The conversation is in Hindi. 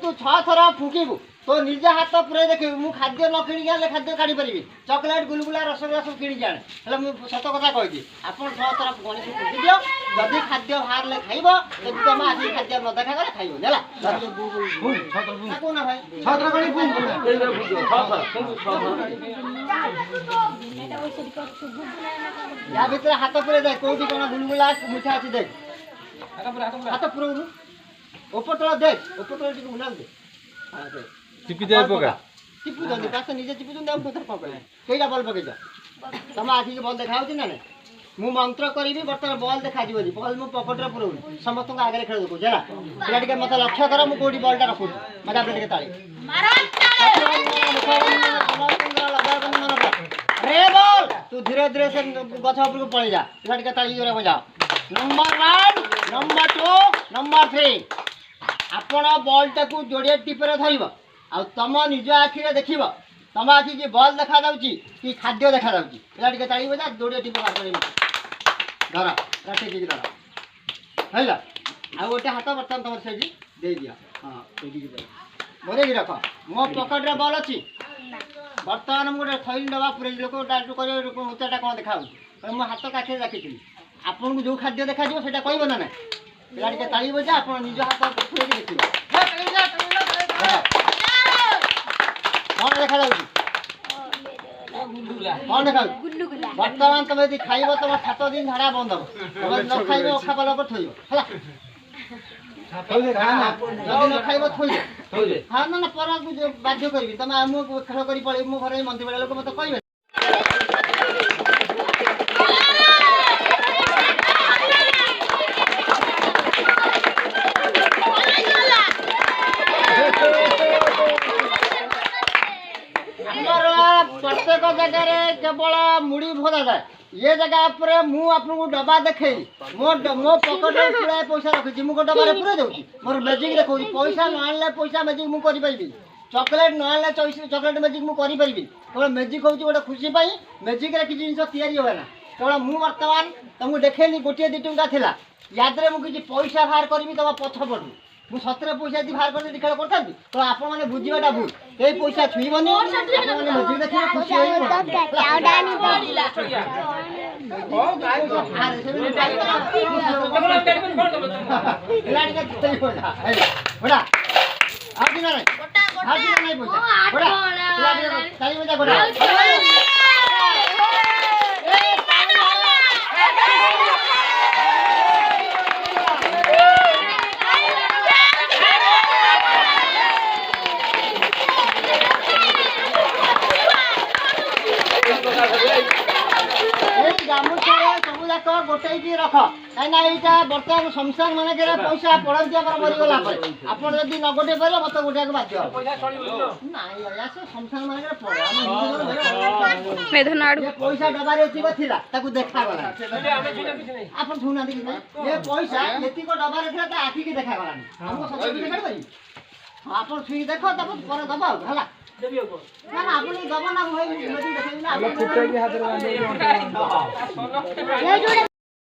तू 6 थर फुकिबु तो निज हाथ पूरे देखिबु मु खाद्य न किणी गले खाद्य काढी परिबी चॉकलेट गुलगुला रसगुल्ला सब किणी जाने हले मु सत कथा कहछि आपण 6 थर गणेश फुकी दियो जदी खाद्य बाहरले खाइबो जदी तमा आसी खाद्य न देखा गले खाइबो नेला 6 थर को ना भाई 6 थर गणी फुक 6 थर या भीतर हाथ पूरे दे कोठी कोना गुलगुला मिठा अछि देख हाथ पूरे ऊपर तला देख ऊपर तला टिक बुला दे हां दे टिपी दे पका टिपू दे पास निजे टिपू दे हम पत्थर पका केइला बॉल पके जा तमा आखी के बॉल देखाउ छी ना ने मु मंत्र करिबी बर्तन बॉल देखा दिबो बॉल मु पॉकेट रे पुरउ समस्त को आगे खेल दको जला पिला टिके मत लक्ष्य कर मु कोडी बॉल टा रखु मजा पे टिके ताली मारा रे बॉल तू धीरे धीरे से गछ ऊपर को पळे जा पिला टिके ताली जोरे बजा नंबर 1 नंबर 2 नंबर 3 आपण बॉल टाकू जोड़े टिपर धरब आ तुम निज आखि देखब तुम आखि की बॉल देखा जाऊँगी कि खाद्य देखा जाऊँगी पिला टिके ताली बजा जोड़े टिप बाहर धर टेक धर है आ गोटे हाथ बर्तमान तुम से दे दिया हाँ बोले रख मो पकेट रे बॉल अच्छी बर्तमान गोटे थैली डबा पूरे लोक उच्चाटा कौन देखा मो हाथ काठी रखी आपन को जो खाद्य देखा से कहब ना ना पिला टिके ताली बजा आप निज हाथ पूरे देखिए कौन देखा जाऊँगी कौन देखा बर्तमान तुम यदि खाइब तुम 7 दिन झाड़ा बंद हम तुम न खाइब अखा पाला पर थोइब जदि न खाइब थोइब हाँ ना ना पर बाध्य करी तुम आम खेल कर पड़े मो घर मंत्री बेला लोक मत कहे प्रत्येक जगह केवल मुड़ी भरा जाए ये जगह पर मुझे डब्बा देखे मो पकेट में पूरा पैसा रखी मुझे डब्बा पूरा दूसरी मोर मैजिक देखो पैसा न आने पैसा मैजिक मुझे करी चॉकलेट न आने चॉकलेट मैजिक मुझे करी केवल मैजिक हूँ गोटे खुशी मैजिक किसी जिन या केवल मुझे बर्तमान तुमको देखेनी गोटे 2 टंका था याद मुझे पैसा बाहर करी तुम पछपटू मुझे सतरे पैसा यदि बाहर कर खेल करता तो आप बुझाटा भूल कई पैसा छुईबनी देखिए खुशी गोटे रख कहीं बर्तमान शमशान मान पैसा पड़ती मरीगला आप न गोटे पारे मत गोटे बाध्य शमशान मान पैसा डबारे देखागला आप शुणा ये पैसा ये डबारे आखिक देखागला आप छुई देख पर दब है ना आप दब ना